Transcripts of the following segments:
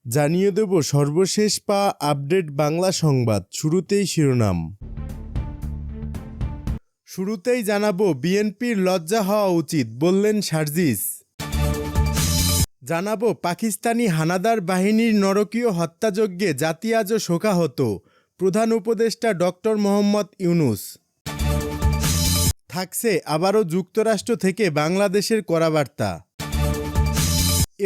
জানিয়ে দেব সর্বশেষ আপডেট বাংলা সংবাদ। শুরুতেই শিরোনাম। শুরুতেই জানাবো বিএনপির লজ্জা হওয়া উচিত বললেন সার্জিস। জানাবো পাকিস্তানি হানাদার বাহিনীর নরকীয় হত্যাযজ্ঞে জাতি আজও শোকাহত, প্রধান উপদেষ্টা ডক্টর মোহাম্মদ ইউনূস। থাকছে আবারও যুক্তরাষ্ট্র থেকে বাংলাদেশের কড়া বার্তা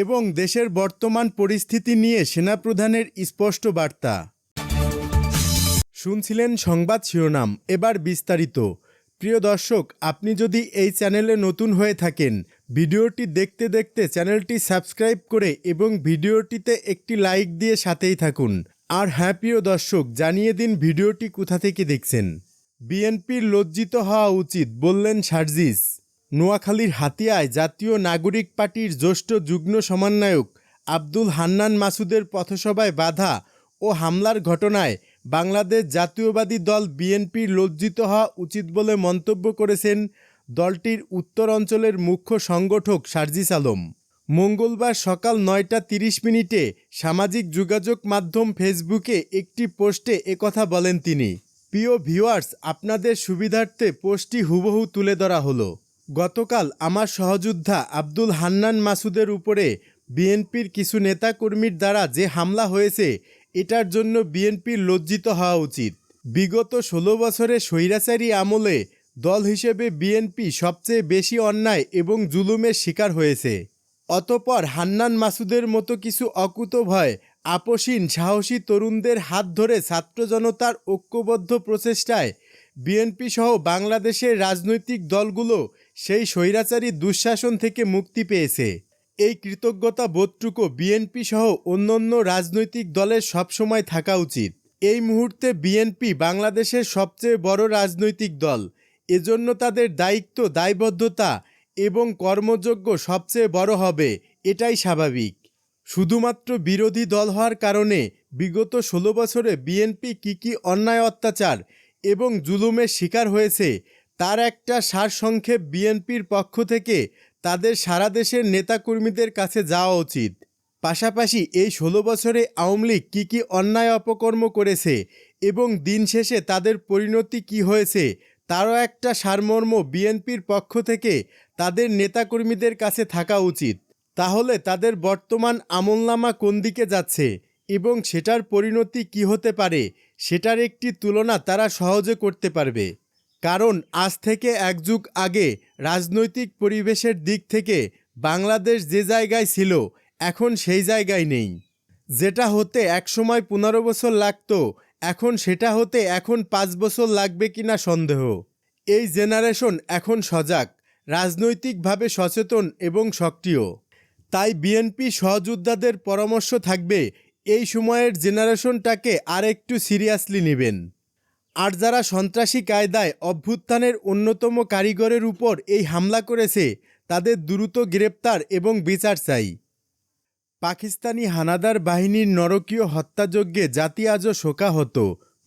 এবং দেশের বর্তমান পরিস্থিতি নিয়ে সেনাপ্রধানের স্পষ্ট বার্তা। শুনছিলেন সংবাদ শিরোনাম, এবার বিস্তারিত। প্রিয় দর্শক, আপনি যদি এই চ্যানেলে নতুন হয়ে থাকেন, ভিডিওটি দেখতে দেখতে চ্যানেলটি সাবস্ক্রাইব করে এবং ভিডিওটিতে একটি লাইক দিয়ে সাথেই থাকুন। আর হ্যাঁ প্রিয় দর্শক, জানিয়ে দিন ভিডিওটি কোথা থেকে দেখছেন। বিএনপির লজ্জিত হওয়া উচিত বললেন সার্জিস। নোয়াখালীর হাতিয়ায় জাতীয় নাগরিক পার্টির জ্যেষ্ঠ যুগ্ম সমন্বয়ক আব্দুল হান্নান মাসুদের পথসভায় বাধা ও হামলার ঘটনায় বাংলাদেশ জাতীয়বাদী দল বিএনপির লজ্জিত হওয়া উচিত বলে মন্তব্য করেছেন দলটির উত্তর অঞ্চলের মুখ্য সংগঠক সার্জিস আলম। মঙ্গলবার সকাল ৯টা ৩০ সামাজিক যোগাযোগ মাধ্যম ফেসবুকে একটি পোস্টে একথা বলেন তিনি। প্রিয় ভিউয়ার্স, আপনাদের সুবিধার্থে পোস্টটি হুবহু তুলে ধরা হলো। গতকাল আমার সহযোদ্ধা আব্দুল হান্নান মাসুদের উপরে বিএনপির কিছু নেতাকর্মীর দ্বারা যে হামলা হয়েছে, এটার জন্য বিএনপির লজ্জিত হওয়া উচিত। বিগত ১৬ বছরে স্বৈরাচারী আমলে দল হিসেবে বিএনপি সবচেয়ে বেশি অন্যায় এবং জুলুমের শিকার হয়েছে। অতঃপর হান্নান মাসুদের মতো কিছু অকুতোভয় আপোষহীন সাহসী তরুণদের হাত ধরে ছাত্র জনতার ঐক্যবদ্ধ প্রচেষ্টায় বিএনপি সহ বাংলাদেশের রাজনৈতিক দলগুলো সেই স্বৈরাচারী দুঃশাসন থেকে মুক্তি পেয়েছে। এই কৃতজ্ঞতা বোধটুকু বিএনপি সহ অন্যান্য রাজনৈতিক দলের সবসময় থাকা উচিত। এই মুহূর্তে বিএনপি বাংলাদেশের সবচেয়ে বড় রাজনৈতিক দল, এজন্য তাদের দায়িত্ব, দায়বদ্ধতা এবং কর্মযজ্ঞ সবচেয়ে বড় হবে, এটাই স্বাভাবিক। শুধুমাত্র বিরোধী দল হওয়ার কারণে বিগত ১৬ বছরে বিএনপি কী অন্যায়, অত্যাচার এবং জুলুমের শিকার হয়েছে তার একটা সারসংক্ষেপ বিএনপির পক্ষ থেকে তাদের সারা দেশের নেতাকর্মীদের কাছে যাওয়া উচিত। পাশাপাশি এই ১৬ বছরে আওয়ামী লীগ কী অন্যায় অপকর্ম করেছে এবং দিন শেষে তাদের পরিণতি কী হয়েছে তারও একটা সারমর্ম বিএনপির পক্ষ থেকে তাদের নেতাকর্মীদের কাছে থাকা উচিত। তাহলে তাদের বর্তমান আমলনামা কোন দিকে যাচ্ছে এবং সেটার পরিণতি কী হতে পারে সেটার একটি তুলনা তারা সহজে করতে পারবে। কারণ আজ থেকে এক যুগ আগে রাজনৈতিক পরিবেশের দিক থেকে বাংলাদেশ যে জায়গায় ছিল এখন সেই জায়গায় নেই। যেটা হতে একসময় ১৫ বছর লাগতো, এখন সেটা হতে এখন ৫ বছর লাগবে কিনা সন্দেহ। এই জেনারেশন এখন সজাগ, রাজনৈতিকভাবে সচেতন এবং সক্রিয়। তাই বিএনপি সহযোদ্ধাদের পরামর্শ থাকবে এই সময়ের জেনারেশনটাকে আর একটু সিরিয়াসলি নেবেন। আর যারা সন্ত্রাসী কায়দায় অভ্যুত্থানের অন্যতম কারিগরের উপর এই হামলা করেছে তাদের দ্রুত গ্রেপ্তার এবং বিচার চাই। পাকিস্তানি হানাদার বাহিনীর নরকীয় হত্যাযজ্ঞে জাতি আজও শোকাহত,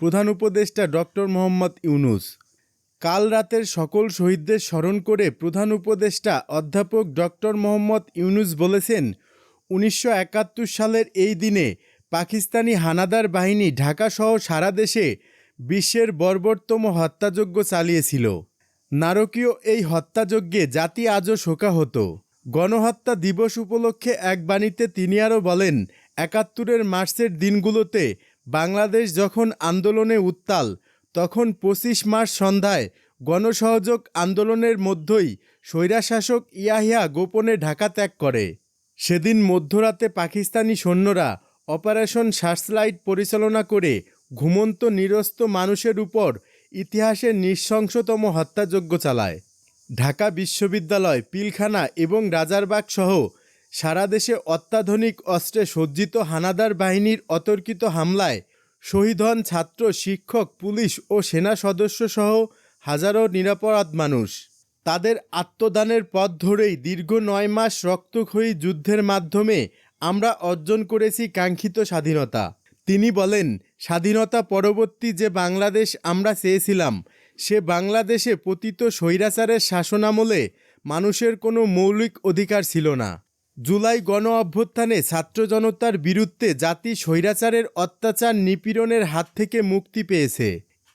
প্রধান উপদেষ্টা ডক্টর মোহাম্মদ ইউনূস। কাল রাতের সকল শহীদদের স্মরণ করে প্রধান উপদেষ্টা অধ্যাপক ডক্টর মোহাম্মদ ইউনূস বলেছেন, ১৯৭১ সালের এই দিনে পাকিস্তানি হানাদার বাহিনী ঢাকাসহ সারা দেশে বিশ্বের বর্বরতম হত্যাযজ্ঞ চালিয়েছিল। নারকীয় এই হত্যাযজ্ঞে জাতি আজও শোকাহত। গণহত্যা দিবস উপলক্ষে এক বাণীতে তিনি আরও বলেন, ৭১-এর মার্চের দিনগুলোতে বাংলাদেশ যখন আন্দোলনে উত্তাল, তখন ২৫ মার্চ সন্ধ্যায় গণসহযোগ আন্দোলনের মধ্যেই স্বৈরশাসক ইয়াহিয়া গোপনে ঢাকা ত্যাগ করে। সেদিন মধ্যরাতে পাকিস্তানি সৈন্যরা অপারেশন সার্চলাইট পরিচালনা করে ঘুমন্ত নিরস্ত মানুষের উপর ইতিহাসের নৃশংসতম হত্যাযজ্ঞ চালায়। ঢাকা বিশ্ববিদ্যালয়, পিলখানা এবং রাজারবাগ সহ সারা দেশে অত্যাধুনিক অস্ত্রে সজ্জিত হানাদার বাহিনীর অতর্কিত হামলায় শহীদ হন ছাত্র, শিক্ষক, পুলিশ ও সেনা সদস্য সহ হাজারো নিরপরাধ মানুষ। তাদের আত্মদানের পথ ধরেই দীর্ঘ ৯ মাস রক্তক্ষয়ী যুদ্ধের মাধ্যমে আমরা অর্জন করেছি কাঙ্ক্ষিত স্বাধীনতা। তিনি বলেন, স্বাধীনতা পরবর্তী যে বাংলাদেশ আমরা চেয়েছিলাম, সে বাংলাদেশে পতিত স্বৈরাচারের শাসনামলে মানুষের কোনো মৌলিক অধিকার ছিল না। জুলাই গণ অভ্যুত্থানে ছাত্র জনতার বিরুদ্ধে জাতি স্বৈরাচারের অত্যাচার নিপীড়নের হাত থেকে মুক্তি পেয়েছে।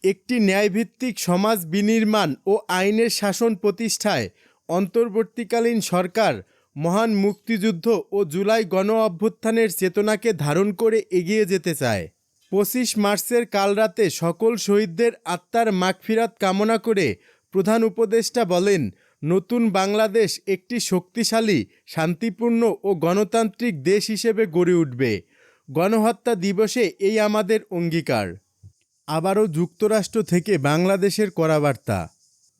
একটি ন্যায়ভিত্তিক সমাজ বিনির্মাণ ও আইনের শাসন প্রতিষ্ঠায় অন্তর্বর্তীকালীন সরকার মহান মুক্তিযুদ্ধ ও জুলাই গণ অভ্যুত্থানের চেতনাকে ধারণ করে এগিয়ে যেতে চায়। 25 মার্চের কালরাতে সকল শহীদদের আত্মার মাগফিরাত কামনা করে প্রধান উপদেষ্টা বলেন, নতুন বাংলাদেশ একটি শক্তিশালী, শান্তিপূর্ণ ও গণতান্ত্রিক দেশ হিসেবে গড়ে উঠবে। গণহত্যা দিবসে এই আমাদের অঙ্গীকার। আবারও যুক্তরাষ্ট্র থেকে বাংলাদেশের কড়া বার্তা।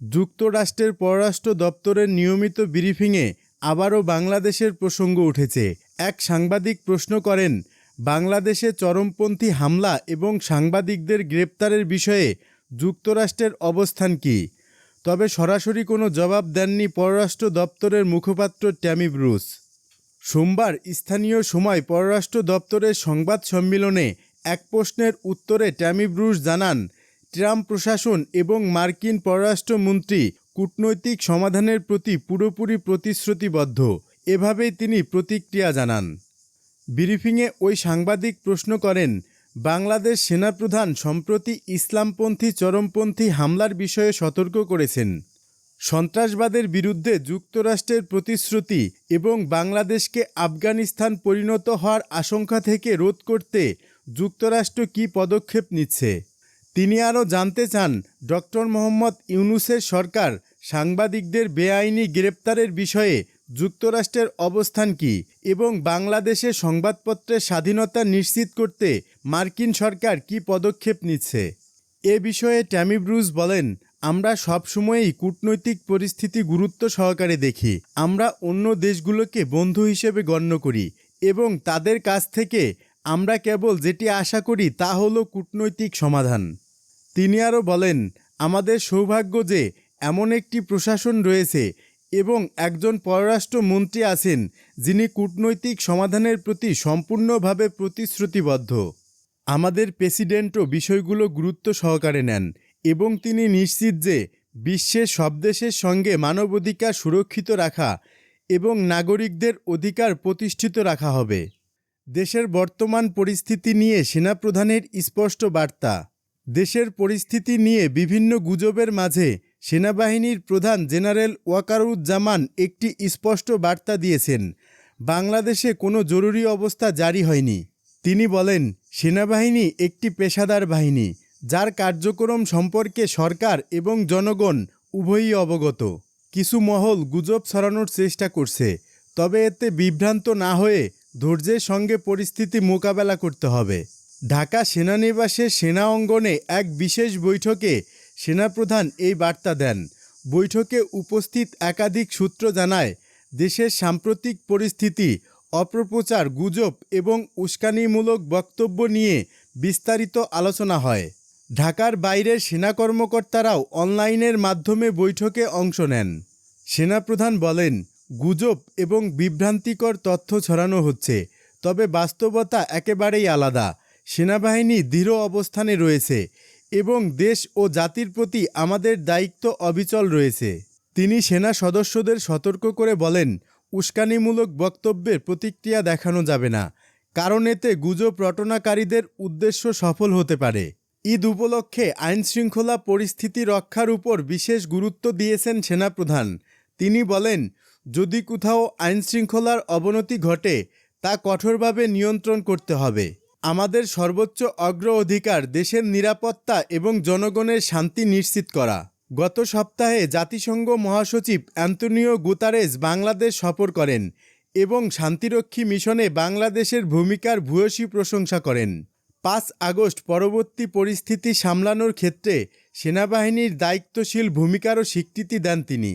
যুক্তরাষ্ট্রের পররাষ্ট্র দপ্তরের নিয়মিত ব্রিফিংয়ে আবারও বাংলাদেশের প্রসঙ্গ উঠেছে। এক সাংবাদিক প্রশ্ন করেন, বাংলাদেশে চরমপন্থী হামলা এবং সাংবাদিকদের গ্রেপ্তারের বিষয়ে যুক্তরাষ্ট্রের অবস্থান কী? তবে সরাসরি কোনো জবাব দেননি পররাষ্ট্র দপ্তরের মুখপাত্র ট্যামি ব্রুস। সোমবার স্থানীয় সময় পররাষ্ট্র দপ্তরের সংবাদ সম্মেলনে এক প্রশ্নের উত্তরে ট্যামি ব্রুস জানান, ট্রাম্প প্রশাসন এবং মার্কিন পররাষ্ট্রমন্ত্রী কূটনৈতিক সমাধানের প্রতি পুরোপুরি প্রতিশ্রুতিবদ্ধ। এভাবেই তিনি প্রতিক্রিয়া জানান। ব্রিফিংয়ে ওই সাংবাদিক প্রশ্ন করেন, বাংলাদেশ সেনাপ্রধান সম্প্রতি ইসলামপন্থী চরমপন্থী হামলার বিষয়ে সতর্ক করেছেন। সন্ত্রাসবাদের বিরুদ্ধে যুক্তরাষ্ট্রের প্রতিশ্রুতি এবং বাংলাদেশকে আফগানিস্তান পরিণত হওয়ার আশঙ্কা থেকে রোধ করতে যুক্তরাষ্ট্র কী পদক্ষেপ নিচ্ছে। তিনি আরও জানতে চান, ডক্টর মোহাম্মদ ইউনূসের সরকার সাংবাদিকদের বেআইনি গ্রেপ্তারের বিষয়ে যুক্তরাষ্ট্রের অবস্থান কী এবং বাংলাদেশে সংবাদপত্রের স্বাধীনতা নিশ্চিত করতে মার্কিন সরকার কী পদক্ষেপ নিচ্ছে। এ বিষয়ে ট্যামি ব্রুস বলেন, আমরা সবসময়ই কূটনৈতিক পরিস্থিতি গুরুত্ব সহকারে দেখি। আমরা অন্য দেশগুলোকে বন্ধু হিসেবে গণ্য করি এবং তাদের কাছ থেকে আমরা কেবল যেটি আশা করি তা হলো কূটনৈতিক সমাধান। তিনি আরও বলেন, আমাদের সৌভাগ্য যে এমন একটি প্রশাসন রয়েছে এবং একজন পররাষ্ট্রমন্ত্রী আছেন যিনি কূটনৈতিক সমাধানের প্রতি সম্পূর্ণভাবে প্রতিশ্রুতিবদ্ধ। আমাদের প্রেসিডেন্টও বিষয়গুলো গুরুত্ব সহকারে নেন এবং তিনি নিশ্চিত যে বিশ্বের সব দেশের সঙ্গে মানবাধিকার সুরক্ষিত রাখা এবং নাগরিকদের অধিকার প্রতিষ্ঠিত রাখা হবে। দেশের বর্তমান পরিস্থিতি নিয়ে সেনাপ্রধানের স্পষ্ট বার্তা। দেশের পরিস্থিতি নিয়ে বিভিন্ন গুজবের মাঝে সেনাবাহিনীর প্রধান জেনারেল ওয়াকারুজ্জামান একটি স্পষ্ট বার্তা দিয়েছেন। বাংলাদেশে কোনো জরুরি অবস্থা জারি হয়নি। তিনি বলেন, সেনাবাহিনী একটি পেশাদার বাহিনী যার কার্যক্রম সম্পর্কে সরকার এবং জনগণ উভয়ই অবগত। কিছু মহল গুজব ছড়ানোর চেষ্টা করছে, তবে এতে বিভ্রান্ত না হয়ে ধৈর্যের সঙ্গে পরিস্থিতি মোকাবেলা করতে হবে। ঢাকা সেনানিবাসের সেনা অঙ্গনে এক বিশেষ বৈঠকে সেনাপ্রধান এই বার্তা দেন। বৈঠকে উপস্থিত একাধিক সূত্র জানায়, দেশের সাম্প্রতিক পরিস্থিতি, অপপ্রচার, গুজব এবং উস্কানিমূলক বক্তব্য নিয়ে বিস্তারিত আলোচনা হয়। ঢাকার বাইরের সেনা কর্মকর্তারাও অনলাইনের মাধ্যমে বৈঠকে অংশ নেন। সেনাপ্রধান বলেন, গুজব এবং বিভ্রান্তিকর তথ্য ছড়ানো হচ্ছে, তবে বাস্তবতা একেবারেই আলাদা। সেনাবাহিনী দৃঢ় অবস্থানে রয়েছে এবং দেশ ও জাতির প্রতি আমাদের দায়িত্ব অবিচল রয়েছে। তিনি সেনা সদস্যদের সতর্ক করে বলেন, উস্কানিমূলক বক্তব্যের প্রতিক্রিয়া দেখানো যাবে না, কারণ এতে গুজব রটনাকারীদের উদ্দেশ্য সফল হতে পারে। ঈদ উপলক্ষে আইনশৃঙ্খলা পরিস্থিতি রক্ষার উপর বিশেষ গুরুত্ব দিয়েছেন সেনাপ্রধান। তিনি বলেন, যদি কোথাও আইনশৃঙ্খলার অবনতি ঘটে তা কঠোরভাবে নিয়ন্ত্রণ করতে হবে। আমাদের সর্বোচ্চ অগ্রাধিকার দেশের নিরাপত্তা এবং জনগণের শান্তি নিশ্চিত করা। গত সপ্তাহে জাতিসংঘ মহাসচিব অ্যান্তোনিও গুতারেস বাংলাদেশ সফর করেন এবং শান্তিরক্ষী মিশনে বাংলাদেশের ভূমিকার ভূয়সী প্রশংসা করেন। 5 আগস্ট পরবর্তী পরিস্থিতি সামলানোর ক্ষেত্রে সেনাবাহিনীর দায়িত্বশীল ভূমিকারও স্বীকৃতি দেন তিনি।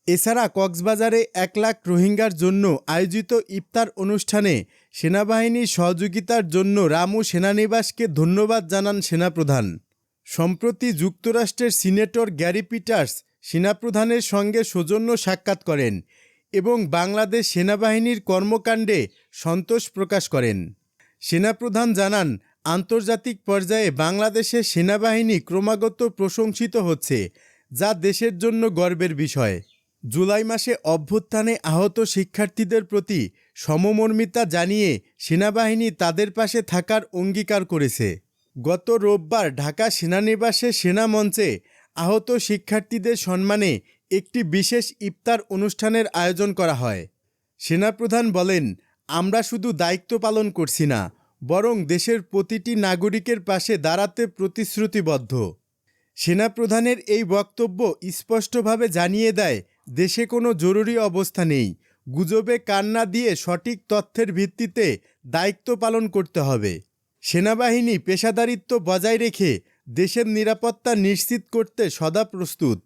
এছাড়া কক্সবাজারে 1 লাখ রোহিঙ্গার জন্য আয়োজিত ইফতার অনুষ্ঠানে সেনাবাহিনীর সহযোগিতার জন্য রামু সেনানিবাসকে ধন্যবাদ জানান সেনাপ্রধান। সম্প্রতি যুক্তরাষ্ট্রের সিনেটর গ্যারি পিটার্স সেনাপ্রধানের সঙ্গে সৌজন্য সাক্ষাৎ করেন এবং বাংলাদেশ সেনাবাহিনীর কর্মকাণ্ডে সন্তোষ প্রকাশ করেন। সেনাপ্রধান জানান, আন্তর্জাতিক পর্যায়ে বাংলাদেশের সেনাবাহিনী ক্রমাগত প্রশংসিত হচ্ছে, যা দেশের জন্য গর্বের বিষয়। জুলাই মাসে অভ্যুত্থানে আহত শিক্ষার্থীদের প্রতি সমমর্মিতা জানিয়ে সেনাবাহিনী তাদের পাশে থাকার অঙ্গীকার করেছে। গত রোববার ঢাকা সেনানিবাসে সেনা মঞ্চে আহত শিক্ষার্থীদের সম্মানে একটি বিশেষ ইফতার অনুষ্ঠানের আয়োজন করা হয়। সেনাপ্রধান বলেন, আমরা শুধু দায়িত্ব পালন করছি না, বরং দেশের প্রতিটি নাগরিকের পাশে দাঁড়াতে প্রতিশ্রুতিবদ্ধ। সেনাপ্রধানের এই বক্তব্য স্পষ্টভাবে জানিয়ে দেয়, দেশে কোনো জরুরি অবস্থা নেই। গুজবে কান না দিয়ে সঠিক তথ্যের ভিত্তিতে দায়িত্ব পালন করতে হবে। সেনাবাহিনী পেশাদারিত্ব বজায় রেখে দেশের নিরাপত্তা নিশ্চিত করতে সদা প্রস্তুত।